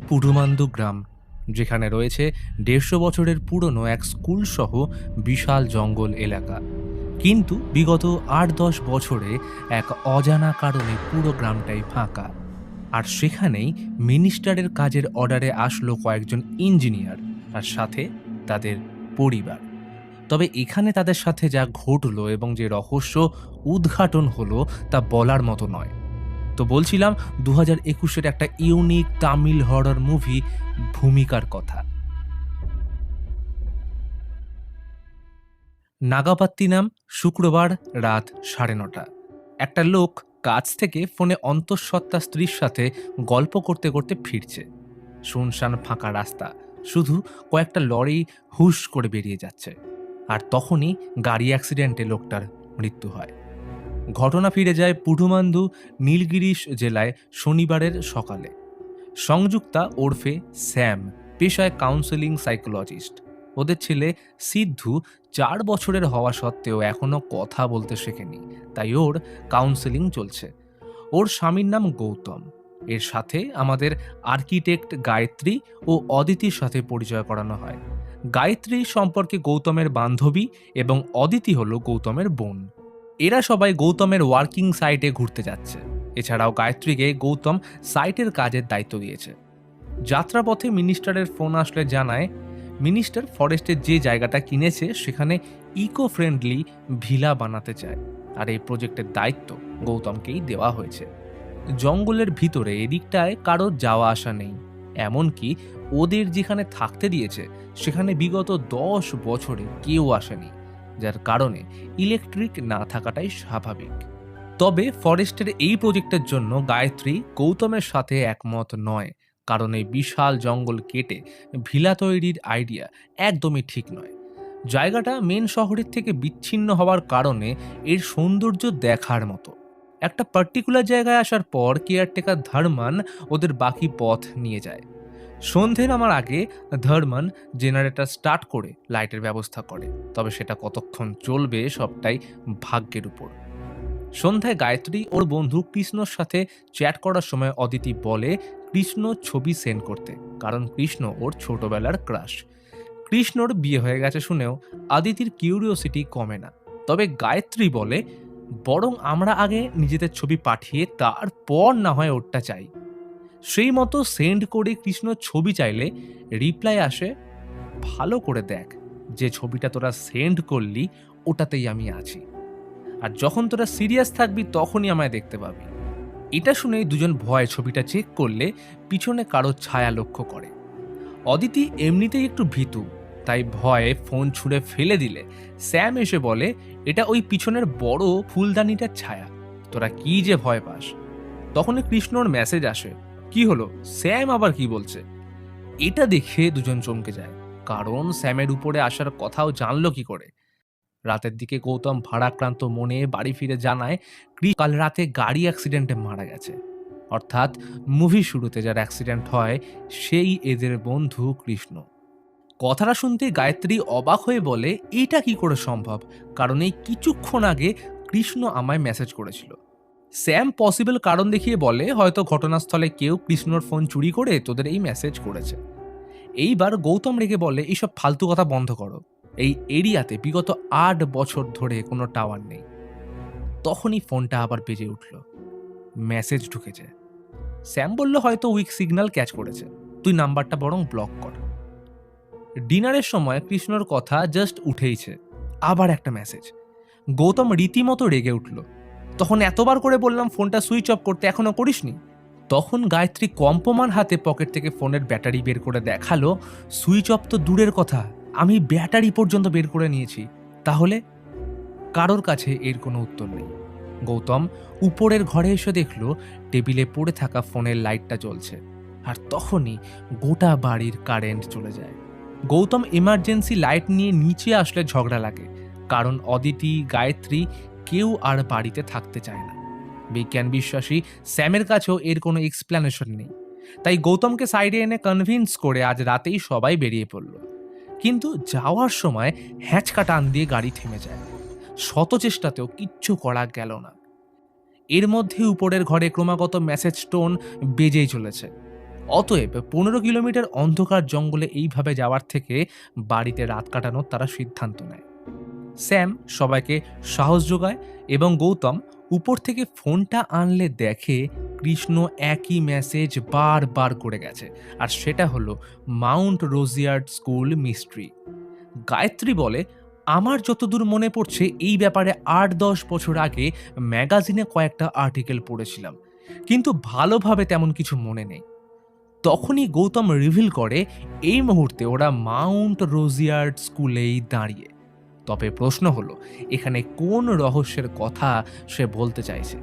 পুডুমান্দু গ্রাম, যেখানে রয়েছে ১৫০ বছরের পুরনো এক স্কুল সহ বিশাল জঙ্গল এলাকা। কিন্তু বিগত ৮-১০ বছরে এক অজানা কারণে পুরো গ্রামটাই ফাঁকা। আর সেখানেই মিনিস্টারের কাজের অর্ডারে আসলো কয়েকজন ইঞ্জিনিয়ার, আর সাথে তাদের পরিবার। তবে এখানে তাদের সাথে যা ঘটলো এবং যে রহস্য উদ্ঘাটন হলো তা বলার মতো নয়। তো বলছিলাম ২০২১-এর একটা ইউনিক তামিল হরর মুভি ভূমিকার কথা। নাগাপাত্তিনাম, শুক্রবার রাত ৯:৩০। একটা লোক কাজ থেকে ফোনে অন্তঃসত্ত্বা স্ত্রীর সাথে গল্প করতে করতে ফিরছে। শুনশান ফাঁকা রাস্তা, শুধু কয়েকটা লরি হুশ করে বেরিয়ে যাচ্ছে। আর তখনই গাড়ি অ্যাক্সিডেন্টে লোকটার মৃত্যু হয়। ঘটনা ফিরে যায় পুডুমান্দু, নীলগিরিশ জেলায় শনিবারের সকালে। সংযুক্তা ওরফে স্যাম পেশায় কাউন্সেলিং সাইকোলজিস্ট। ওদের ছেলে সিদ্ধু ৪ বছরের হওয়া সত্ত্বেও এখনো কথা বলতে শেখেনি, তাই ওর কাউন্সেলিং চলছে। ওর স্বামীর নাম গৌতম। এর সাথে আমাদের আর্কিটেক্ট গায়ত্রী ও অদিতির সাথে পরিচয় করানো হয়। গায়ত্রী সম্পর্কে গৌতমের বান্ধবী এবং অদিতি হলো গৌতমের বোন। এরা সবাই গৌতমের ওয়ার্কিং সাইটে ঘুরতে যাচ্ছে। এছাড়াও গায়ত্রীকে গৌতম সাইটের কাজের দায়িত্ব দিয়েছে। যাত্রাপথে মিনিস্টারের ফোন আসলে জানায় মিনিস্টার ফরেস্টের যে জায়গাটা কিনেছে সেখানে ইকো ফ্রেন্ডলি ভিলা বানাতে চায়, আর এই প্রজেক্টের দায়িত্ব গৌতমকেই দেওয়া হয়েছে। জঙ্গলের ভিতরে এদিকটায় কারোর যাওয়া আসা নেই, এমনকি ওদের যেখানে থাকতে দিয়েছে সেখানে বিগত ১০ বছরে কেউ আসেনি, যার কারণে ইলেকট্রিক না থাকাটাই স্বাভাবিক। তবে ফরেস্টের এই প্রজেক্টের জন্য গায়ত্রী গৌতমের সাথে একমত নয়, কারণ এই বিশাল জঙ্গল কেটে ভিলা তৈরির আইডিয়া একদমই ঠিক নয়। জায়গাটা মেন শহরের থেকে বিচ্ছিন্ন হওয়ার কারণে এর সৌন্দর্য দেখার মতো। একটা পার্টিকুলার জায়গায় আসার পর কেয়ারটেকার ধর্মান ওদের বাকি পথ নিয়ে যায়। সন্ধে নামার আগে ধর্মান জেনারেটর স্টার্ট করে লাইটের ব্যবস্থা করে, তবে সেটা কতক্ষণ চলবে সবটাই ভাগ্যের উপর। সন্ধ্যায় গায়ত্রী ওর বন্ধু কৃষ্ণর সাথে চ্যাট করার সময় অদিতি বলে কৃষ্ণ ছবি সেন্ড করতে, কারণ কৃষ্ণ ওর ছোটবেলার ক্রাশ। কৃষ্ণর বিয়ে হয়ে গেছে শুনেও আদিতির কিউরিওসিটি কমে না, তবে গায়ত্রী বলে বরং আমরা আগে নিজেদের ছবি পাঠিয়ে তারপর না হয় ওরটা চাই। সেই মতো সেন্ড করে কৃষ্ণ ছবি চাইলে রিপ্লাই আসে, ভালো করে দেখ, যে ছবিটা তোরা সেন্ড করলি ওটাতেই আমি আছি, আর যখন তোরা সিরিয়াস থাকবি তখনই আমায় দেখতে পাবি। এটা শুনে দুজন ভয়ে ছবিটা চেক করলে পিছনে কারো ছায়া লক্ষ্য করে। অদিতি এমনিতেই একটু ভীতু, তাই ভয়ে ফোন ছুঁড়ে ফেলে দিলে স্যাম এসে বলে এটা ওই পিছনের বড় ফুলদানিটার ছায়া, তোরা কি যে ভয় পাস। তখনই কৃষ্ণর মেসেজ আসে, কি হলো, স্যাম আবার কি বলছে। এটা দেখে দুজন চমকে যায়, কারণ স্যামের উপরে আসার কথাও জানলো কি করে। রাতের দিকে গৌতম ভারাক্রান্ত মনে বাড়ি ফিরে জানায় কাল রাতে গাড়ি অ্যাক্সিডেন্টে মারা গেছে। অর্থাৎ মুভি শুরুতে যার অ্যাক্সিডেন্ট হয় সেই এদের বন্ধু কৃষ্ণ। কথাটা শুনতে গায়ত্রী অবাক হয়ে বলে এটা কি করে সম্ভব, কারণ এই কিছুক্ষণ আগে কৃষ্ণ আমায় মেসেজ করেছিল। স্যাম পসিবল কারণ দেখিয়ে বলে হয়তো ঘটনাস্থলে কেউ কৃষ্ণর ফোন চুরি করে তোদের এই মেসেজ করেছে। এইবার গৌতম রেগে বলে এইসব ফালতু কথা বন্ধ করো, এই এরিয়াতে বিগত ৮ বছর ধরে কোনো টাওয়ার নেই। তখনই ফোনটা আবার বেজে উঠল, মেসেজ ঢুকেছে। স্যাম বলল হয়তো উইক সিগন্যাল ক্যাচ করেছে, তুই নাম্বারটা বরং ব্লক কর। ডিনারের সময় কৃষ্ণর কথা জাস্ট উঠেইছে, আবার একটা মেসেজ। গৌতম রীতিমতো রেগে উঠল, তখন এতবার করে বললাম ফোনটা সুইচ অফ করতে, এখনো করিসনি। তখন গায়ত্রী কম্পমান হাতে পকেট থেকে ফোনের ব্যাটারি বের করে দেখালো, সুইচ অফ তো দূরের কথা, আমি ব্যাটারি পর্যন্ত বের করে নিয়েছি। তাহলে কারোর কাছে এর কোনো উত্তর নেই। গৌতম উপরের ঘরে এসে দেখল টেবিলে পড়ে থাকা ফোনের লাইটটা জ্বলছে, আর তখনই গোটা বাড়ির কারেন্ট চলে যায়। গৌতম এমার্জেন্সি লাইট নিয়ে নিচে আসলে ঝগড়া লাগে, কারণ অদিতি গায়ত্রী কেউ আর বাড়িতে থাকতে চায় না। বিজ্ঞান বিশ্বাসী স্যামের কাছেও এর কোনো এক্সপ্লেনেশন নেই, তাই গৌতমকে সাইডে এনে কনভিন্স করে আজ রাতেই সবাই বেরিয়ে পড়ল। কিন্তু যাওয়ার সময় হ্যাঁচকা টান দিয়ে গাড়ি থেমে যায়। শত চেষ্টাতেও কিচ্ছু করা গেল না। এর মধ্যে উপরের ঘরে ক্রমাগত মেসেজ টোন বেজেই চলেছে। অতএব 15 কিলোমিটার অন্ধকার জঙ্গলে এইভাবে যাওয়ার থেকে বাড়িতে রাত কাটানোর তারা সিদ্ধান্ত নেয়। স্যাম সবাইকে সাহস যোগায় এবং গৌতম উপর থেকে ফোনটা আনলে দেখে কৃষ্ণ একই মেসেজ বারবার করে গেছে, আর সেটা হলো মাউন্ট রোজিয়ার্ড স্কুল মিস্ট্রি। গায়ত্রী বলে, আমার যতদূর মনে পড়ছে এই ব্যাপারে 8-10 বছর আগে ম্যাগাজিনে কয়েকটা আর্টিকেল পড়েছিলাম, কিন্তু ভালোভাবে তেমন কিছু মনে নেই। তখনই গৌতম রিভিল করে এই মুহূর্তে ওরা মাউন্ট রোজিয়ার্ড স্কুলেই দাঁড়িয়ে। তবে প্রশ্ন হলো এখানে কোন রহস্যের কথা সে বলতে চাইছে।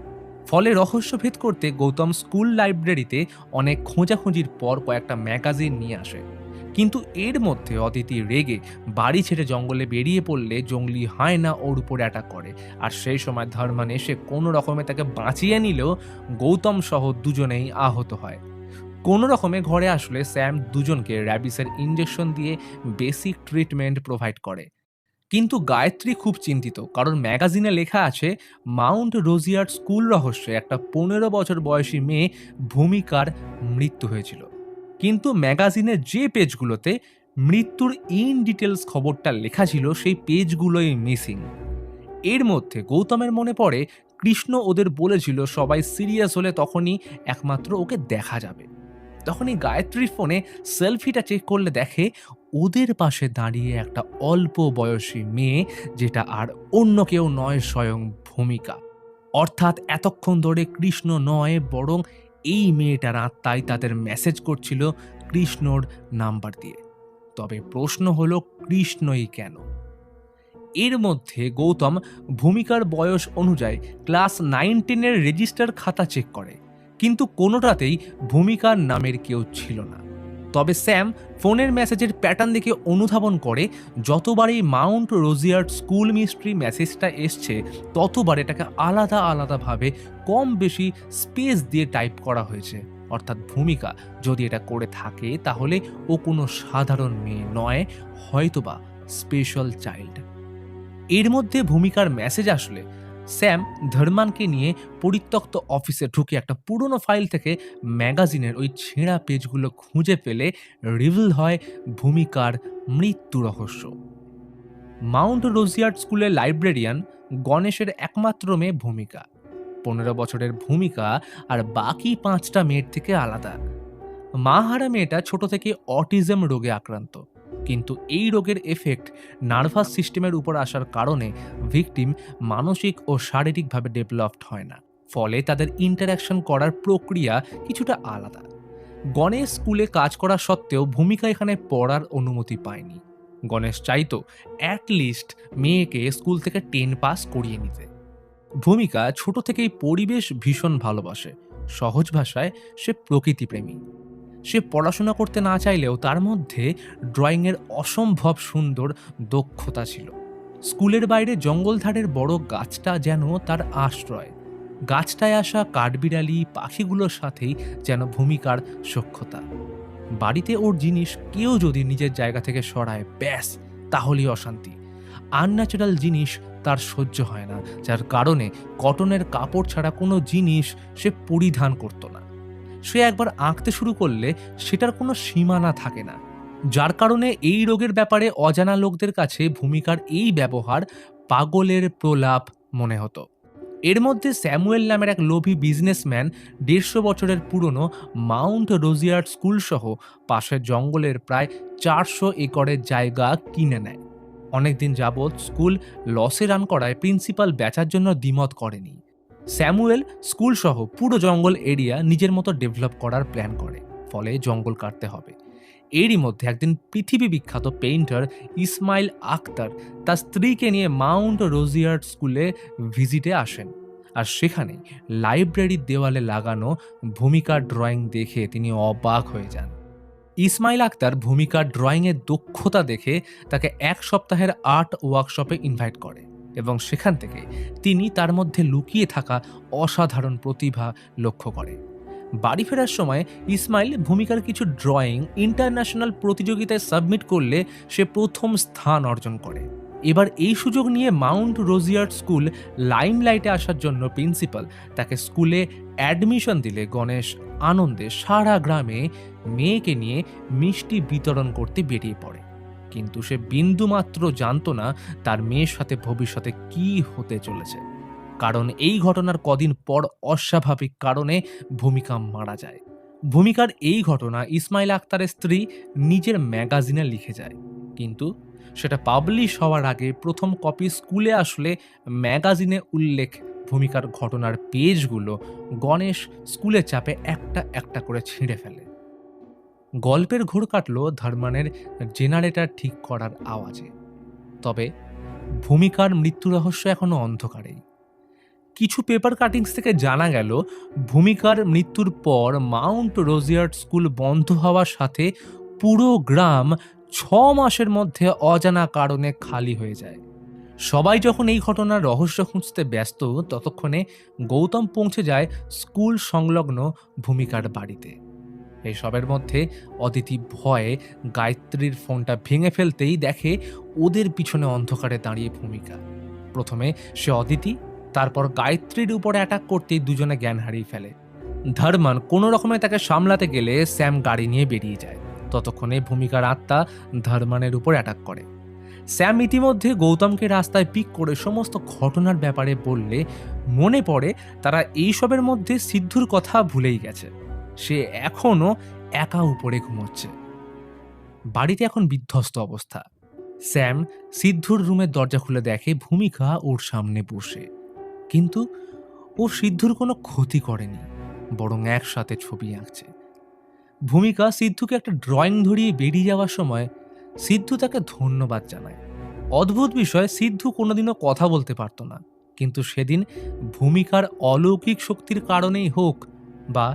ফলে রহস্য ভেদ করতে গৌতম স্কুল লাইব্রেরিতে অনেক খোঁজাখুঁজির পর কয়েকটা ম্যাগাজিন নিয়ে আসে, কিন্তু এর মধ্যে অদিতি রেগে বাড়ি ছেড়ে জঙ্গলে বেরিয়ে পড়লে জঙ্গলি হায়না ওর উপর অ্যাটাক করে, আর সেই সময় ধর্মান এসে কোনো রকমে তাকে বাঁচিয়ে নিলেও গৌতম সহ দুজনেই আহত হয়। কোনো রকমে ঘরে আসলে স্যাম দুজনকে র্যাবিসের ইঞ্জেকশন দিয়ে বেসিক ট্রিটমেন্ট প্রোভাইড করে। কিন্তু গায়ত্রী খুব চিন্তিত, কারণ ম্যাগাজিনে লেখা আছে মাউন্ট রোজিয়ার্ড স্কুল রহস্যে একটা 15 বছর বয়সী মেয়ে ভূমিকার মৃত্যু হয়েছিল, কিন্তু ম্যাগাজিনের যে পেজগুলোতে মৃত্যুর ইন ডিটেলস খবরটা লেখা ছিল সেই পেজগুলোই মিসিং। এর মধ্যে গৌতমের মনে পড়ে কৃষ্ণ ওদের বলেছিল সবাই সিরিয়াস হলে তখনই একমাত্র ওকে দেখা যাবে। তখনই গায়ত্রীর ফোনে সেলফিটা চেক করলে দেখে ওদের পাশে দাঁড়িয়ে একটা অল্প বয়সী মেয়ে, যেটা আর অন্য কেউ নয়, স্বয়ং ভূমিকা। অর্থাৎ এতক্ষণ ধরে কৃষ্ণ নয়, বরং এই মেয়েটার আত্মাই তাদের মেসেজ করছিল কৃষ্ণর নাম্বার দিয়ে। তবে প্রশ্ন হলো কৃষ্ণই কেন? এর মধ্যে গৌতম ভূমিকার বয়স অনুযায়ী ক্লাস 9-10-এর রেজিস্টার খাতা চেক করে, কিন্তু কোনোটাতেই ভূমিকার নামের কেউ ছিল না। তবে স্যাম ফোনের মেসেজের প্যাটার্ন দেখে অনুধাবন করে যতবারই মাউন্ট রোজিয়ার্ড স্কুল মিস্ট্রি মেসেজটা এসছে ততবার এটাকে আলাদা আলাদাভাবে কম বেশি স্পেস দিয়ে টাইপ করা হয়েছে। অর্থাৎ ভূমিকা যদি এটা করে থাকে তাহলে ও কোনো সাধারণ মেয়ে নয়, হয়তোবা স্পেশাল চাইল্ড। এর মধ্যে ভূমিকার মেসেজ আসলে স্যাম ধর্মানকে নিয়ে পরিত্যক্ত অফিসে ঢুকে একটা পুরনো ফাইল থেকে ম্যাগাজিনের ওই ছেঁড়া পেজগুলো খুঁজে পেলে রিভিল হয় ভূমিকার মৃত্যু রহস্য। মাউন্ট রোজিয়ার্ড স্কুলের লাইব্রেরিয়ান গণেশের একমাত্র মেয়ে ভূমিকা। 15 বছরের ভূমিকা আর বাকি 5টা মেয়ের থেকে আলাদা। মাহারা মেয়েটা ছোট থেকে অটিজম রোগে আক্রান্ত, কিন্তু এই রোগের এফেক্ট নার্ভাস সিস্টেমের উপর আসার কারণে ভিকটিম মানসিক ও শারীরিকভাবে ডেভেলপড হয় না, ফলে তাদের ইন্টারাকশন করার প্রক্রিয়া কিছুটা আলাদা। গণেশ স্কুলে কাজ করা সত্ত্বেও ভূমিকা এখানে পড়ার অনুমতি পায়নি। গণেশ চাইতো অ্যাটলিস্ট মেয়েকে স্কুল থেকে 10 পাস করিয়ে নিতে। ভূমিকা ছোট থেকেই পরিবেশ ভীষণ ভালোবাসে, সহজ ভাষায় সে প্রকৃতিপ্রেমী। সে পড়াশোনা করতে না চাইলেও তার মধ্যে ড্রয়িংয়ের অসম্ভব সুন্দর দক্ষতা ছিল। স্কুলের বাইরে জঙ্গলধারের বড় গাছটা যেন তার আশ্রয়। গাছটায় আসা কাঠবিড়ালি পাখিগুলোর সাথেই যেন ভূমিকার সখ্যতা। বাড়িতে ওর জিনিস কেউ যদি নিজের জায়গা থেকে সরায়, ব্যাস তাহলেই অশান্তি। আনন্যাচারাল জিনিস তার সহ্য হয় না, যার কারণে কটনের কাপড় ছাড়া কোনো জিনিস সে পরিধান করতো না। সে একবার আঁকতে শুরু করলে সেটার কোনো সীমানা থাকে না, যার কারণে এই রোগের ব্যাপারে অজানা লোকদের কাছে ভূমিকার এই ব্যবহার পাগলের প্রলাপ মনে হতো। এর মধ্যে স্যামুয়েল নামের এক লোভী বিজনেসম্যান 150 বছরের পুরনো মাউন্ট রোজিয়ার্ড স্কুল সহ পাশের জঙ্গলের প্রায় 400 একরের জায়গা কিনে নেয়। অনেকদিন যাবৎ স্কুল লসে রান করায় প্রিন্সিপাল বেচার জন্য দ্বিমত করেনি। স্যামুয়েল স্কুল সহ পুরো জঙ্গল এরিয়া নিজের মতো ডেভেলপ করার প্ল্যান করে, ফলে জঙ্গল কাটতে হবে। এরই মধ্যে একদিন পৃথিবী বিখ্যাত পেইন্টার ইসমাইল আখতার তার স্ত্রীকে নিয়ে মাউন্ট রোজিয়ার্ড স্কুলে ভিজিটে আসেন, আর সেখানে লাইব্রেরির দেওয়ালে লাগানো ভূমিকার ড্রয়িং দেখে তিনি অবাক হয়ে যান। ইসমাইল আখতার ভূমিকার ড্রয়িংয়ের দক্ষতা দেখে তাকে 1 সপ্তাহের আর্ট ওয়ার্কশপে ইনভাইট করে এবং সেখান থেকে তিনি তার মধ্যে লুকিয়ে থাকা অসাধারণ প্রতিভা লক্ষ্য করে। বাড়ি ফেরার সময় ইসমাইল ভূমিকার কিছু ড্রয়িং ইন্টারন্যাশনাল প্রতিযোগিতায় সাবমিট করলে সে প্রথম স্থান অর্জন করে। এবার এই সুযোগ নিয়ে মাউন্ট রোজিয়ার্ড স্কুল লাইমলাইটে আসার জন্য প্রিন্সিপাল তাকে স্কুলে অ্যাডমিশন দিলে গণেশ আনন্দে সারা গ্রামে মেয়েকে নিয়ে মিষ্টি বিতরণ করতে বেরিয়ে পড়ে। কিন্তু সে বিন্দুমাত্র জানতো না তার মেয়ের সাথে ভবিষ্যতে কি হতে চলেছে, কারণ এই ঘটনার কদিন পর অস্বাভাবিক কারণে ভূমিকা মারা যায়। ভূমিকার এই ঘটনা ইসমাইল আক্তারের স্ত্রী নিজের ম্যাগাজিনে লিখে যায়, কিন্তু সেটা পাবলিশ হওয়ার আগে প্রথম কপি স্কুলে আসলে ম্যাগাজিনে উল্লেখ ভূমিকার ঘটনার পেজগুলো গণেশ স্কুলের চাপে একটা একটা করে ছিঁড়ে ফেলে। গল্পের ঘোর কাটল ধর্মানের জেনারেটর ঠিক করার আওয়াজে। তবে ভূমিকার মৃত্যু রহস্য এখনো অন্ধকারেই। কিছু পেপার কাটিংস থেকে জানা গেল ভূমিকার মৃত্যুর পর মাউন্ট রোজিয়ার্ড স্কুল বন্ধ হওয়ার সাথে পুরো গ্রাম 6 মাসের মধ্যে অজানা কারণে খালি হয়ে যায়। সবাই যখন এই ঘটনার রহস্য খুঁজতে ব্যস্ত, ততক্ষণে গৌতম পৌঁছে যায় স্কুল সংলগ্ন ভূমিকার বাড়িতে। এসবের মধ্যে অদিতি ভয়ে গায়ত্রীর ফোনটা ভেঙে ফেলতেই দেখে ওদের পিছনে অন্ধকারে দাঁড়িয়ে ভূমিকা। প্রথমে সে অদিতি, তারপর গায়ত্রীর উপরে অ্যাটাক করতেই দুজনে জ্ঞান হারিয়ে ফেলে। ধর্মান কোনো রকমে তাকে সামলাতে গেলে স্যাম গাড়ি নিয়ে বেরিয়ে যায়। ততক্ষণে ভূমিকার আত্মা ধর্মানের উপর অ্যাটাক করে। স্যাম ইতিমধ্যে গৌতমকে রাস্তায় পিক করে সমস্ত ঘটনার ব্যাপারে বললে মনে পড়ে তারা এইসবের মধ্যে সিদ্ধুর কথা ভুলেই গেছে। সে এখনো একা উপরে ঘুমোচ্ছে। বাড়িতে এখন বিধ্বস্ত অবস্থা। স্যাম সিদ্ধুর রুমের দরজা খুলে দেখে ভূমিকা ওর সামনে বসে, কিন্তু ও সিদ্ধুর কোনো ক্ষতি করেনি, বরং একসাথে ছবি আঁকছে। ভূমিকা সিদ্ধুকে একটা ড্রয়িং ধরিয়ে বেরিয়ে যাওয়ার সময় সিদ্ধু তাকে ধন্যবাদ জানায়। অদ্ভুত বিষয়, সিদ্ধু কোনোদিনও কথা বলতে পারত না, কিন্তু সেদিন ভূমিকার অলৌকিক শক্তির কারণেই হোক বা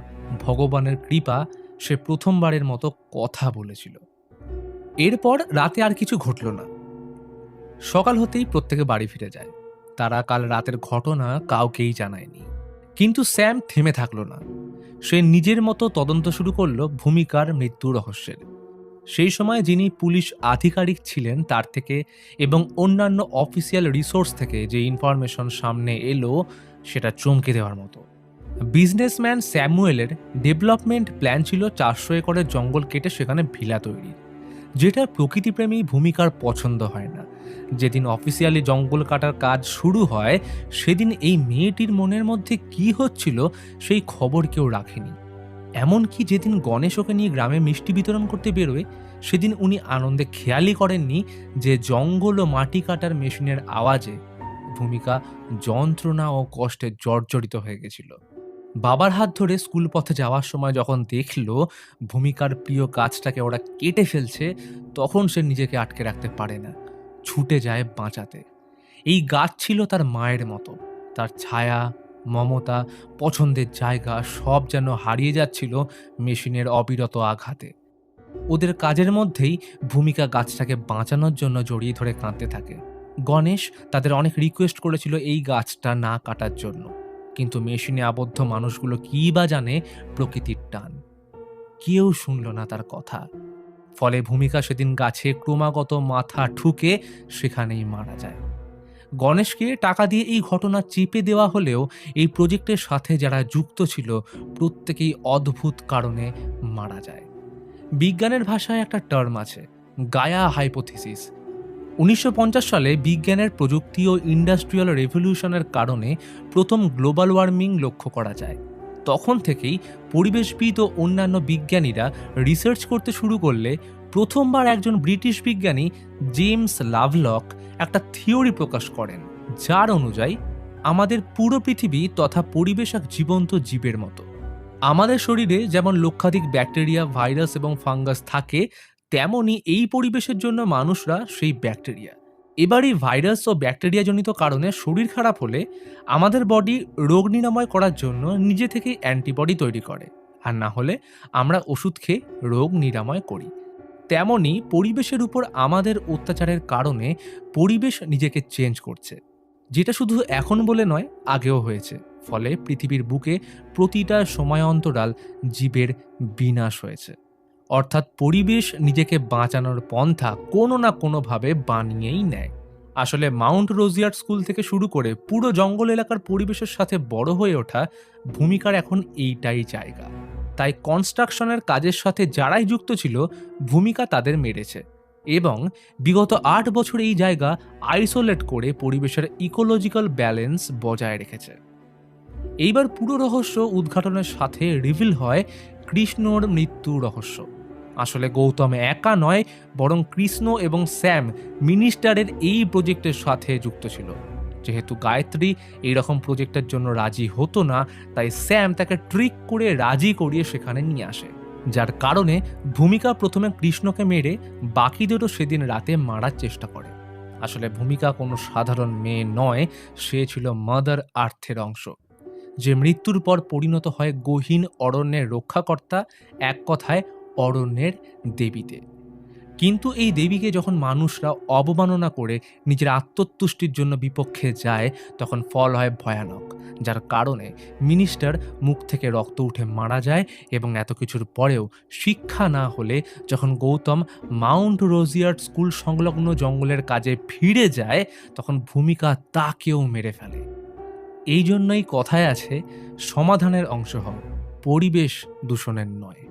ভগবানের কৃপা, সে প্রথমবারের মতো কথা বলেছিল। এরপর রাতে আর কিছু ঘটল না। সকাল হতেই প্রত্যেকে বাড়ি ফিরে যায়। তারা কাল রাতের ঘটনা কাউকেই জানায়নি। কিন্তু স্যাম থেমে থাকলো না। সে নিজের মতো তদন্ত শুরু করলো ভূমিকার মৃত্যু রহস্যের। সেই সময় যিনি পুলিশ আধিকারিক ছিলেন তার থেকে এবং অন্যান্য অফিসিয়াল রিসোর্স থেকে যে ইনফরমেশন সামনে এলো সেটা চমকে দেওয়ার মতো। বিজনেসম্যান স্যামুয়েলের ডেভেলপমেন্ট প্ল্যান ছিল 400 একরের জঙ্গল কেটে সেখানে ভিলা তৈরি, যেটা প্রকৃতিপ্রেমী ভূমিকার পছন্দ হয় না। যেদিন অফিসিয়ালি জঙ্গল কাটার কাজ শুরু হয় সেদিন এই মেয়েটির মনের মধ্যে কি হচ্ছিল সেই খবর কেউ রাখেনি। এমনকি যেদিন গণেশ ওকে নিয়ে গ্রামে মিষ্টি বিতরণ করতে বেরোয় সেদিন উনি আনন্দে খেয়ালই করেননি যে জঙ্গল ও মাটি কাটার মেশিনের আওয়াজে ভূমিকা যন্ত্রণা ও কষ্টে জর্জরিত হয়ে গেছিল। বাবার হাত ধরে স্কুল পথে যাওয়ার সময় যখন দেখল ভূমিকার প্রিয় গাছটাকে ওরা কেটে ফেলছে, তখন সে নিজেকে আটকে রাখতে পারে না, ছুটে যায় বাঁচাতে। এই গাছ ছিল তার মায়ের মতো। তার ছায়া, মমতা, পছন্দের জায়গা সব যেন হারিয়ে যাচ্ছিল মেশিনের অবিরত আঘাতে। ওদের কাজের মধ্যেই ভূমিকা গাছটাকে বাঁচানোর জন্য জড়িয়ে ধরে কাঁদতে থাকে। গণেশ তাদের অনেক রিকোয়েস্ট করেছিল এই গাছটা না কাটার জন্য, কিন্তু মেশিনে আবদ্ধ মানুষগুলো কি বা জানে প্রকৃতির টান। কেউ শুনল না তার কথা। ফলে ভূমিকা সেদিন গাছে ক্রমাগত মাথা ঠুকে সেখানেই মারা যায়। গণেশকে টাকা দিয়ে এই ঘটনা চেপে দেওয়া হলেও এই প্রজেক্টের সাথে যারা যুক্ত ছিল প্রত্যেকেই অদ্ভুত কারণে মারা যায়। বিজ্ঞানের ভাষায় একটা টার্ম আছে, গায়া হাইপোথিসিস। 1950 সালে বিজ্ঞানের প্রযুক্তি ও ইন্ডাস্ট্রিয়াল রেভলিউশনের কারণে প্রথম গ্লোবাল ওয়ার্মিং লক্ষ্য করা যায়। তখন থেকেই পরিবেশবিদ ও অন্যান্য বিজ্ঞানীরা রিসার্চ করতে শুরু করলে প্রথমবার একজন ব্রিটিশ বিজ্ঞানী জেমস লাভলক একটা থিওরি প্রকাশ করেন, যার অনুযায়ী আমাদের পুরো পৃথিবী তথা পরিবেশ এক জীবন্ত জীবের মতো। আমাদের শরীরে যেমন লক্ষাধিক ব্যাকটেরিয়া, ভাইরাস এবং ফাঙ্গাস থাকে, তেমনি এই পরিবেশের জন্য মানুষরা সেই ব্যাকটেরিয়া। এবার এই ভাইরাস ও ব্যাকটেরিয়াজনিত কারণে শরীর খারাপ হলে আমাদের বডি রোগ নিরাময় করার জন্য নিজে থেকেই অ্যান্টিবডি তৈরি করে, আর না হলে আমরা ওষুধ খেয়ে রোগ নিরাময় করি। তেমনি পরিবেশের উপর আমাদের অত্যাচারের কারণে পরিবেশ নিজেকে চেঞ্জ করছে, যেটা শুধু এখন বলে নয়, আগেও হয়েছে। ফলে পৃথিবীর বুকে প্রতিটা সময়ান্তরাল জীবের বিনাশ হয়েছে। অর্থাৎ পরিবেশ নিজেকে বাঁচানোর পন্থা কোনো না কোনোভাবে বানিয়েই নেয়। আসলে মাউন্ট রোজিয়ার্ড স্কুল থেকে শুরু করে পুরো জঙ্গল এলাকার পরিবেশের সাথে বড় হয়ে ওঠা ভূমিকার এখন এইটাই জায়গা। তাই কনস্ট্রাকশনের কাজের সাথে যারাই যুক্ত ছিল ভূমিকা তাদের মেরেছে এবং বিগত ৮ বছর এই জায়গা আইসোলেট করে পরিবেশের ইকোলজিক্যাল ব্যালেন্স বজায় রেখেছে। এইবার পুরো রহস্য উদ্ঘাটনের সাথে রিভিল হয় কৃষ্ণর মৃত্যু রহস্য। আসলে গৌতম একা নয়, বরং কৃষ্ণ এবং স্যাম মিনিস্টারের এই প্রজেক্টের সাথে যুক্ত ছিল। যেহেতু গায়ত্রী এইরকম প্রজেক্টের জন্য রাজি হতো না, তাই স্যাম তাকে ট্রিক করে রাজি করিয়ে সেখানে নিয়ে আসে, যার কারণে ভূমিকা প্রথমে কৃষ্ণকে মেরে বাকিদেরও সেদিন রাতে মারার চেষ্টা করে। আসলে ভূমিকা কোনো সাধারণ মেয়ে নয়, সে ছিল মাদার আর্থের অংশ, যে মৃত্যুর পর পরিণত হয় গহীন অরণ্যের রক্ষাকর্তা, এক কথায় অরণ্যের দেবীতে। কিন্তু এই দেবীকে যখন মানুষরা অবমাননা করে নিজের আত্মতুষ্টির জন্য বিপক্ষে যায়, তখন ফল হয় ভয়ানক, যার কারণে মিনিস্টার মুখ থেকে রক্ত উঠে মারা যায়। এবং এত কিছুর পরেও শিক্ষা না হলে যখন গৌতম মাউন্ট রোজিয়ার স্কুল সংলগ্ন জঙ্গলের কাজে ফিরে যায়, তখন ভূমিকা তাকেও মেরে ফেলে। এই জন্যই কথায় আছে, সমাধানের অংশ হও, পরিবেশ দূষণের নয়।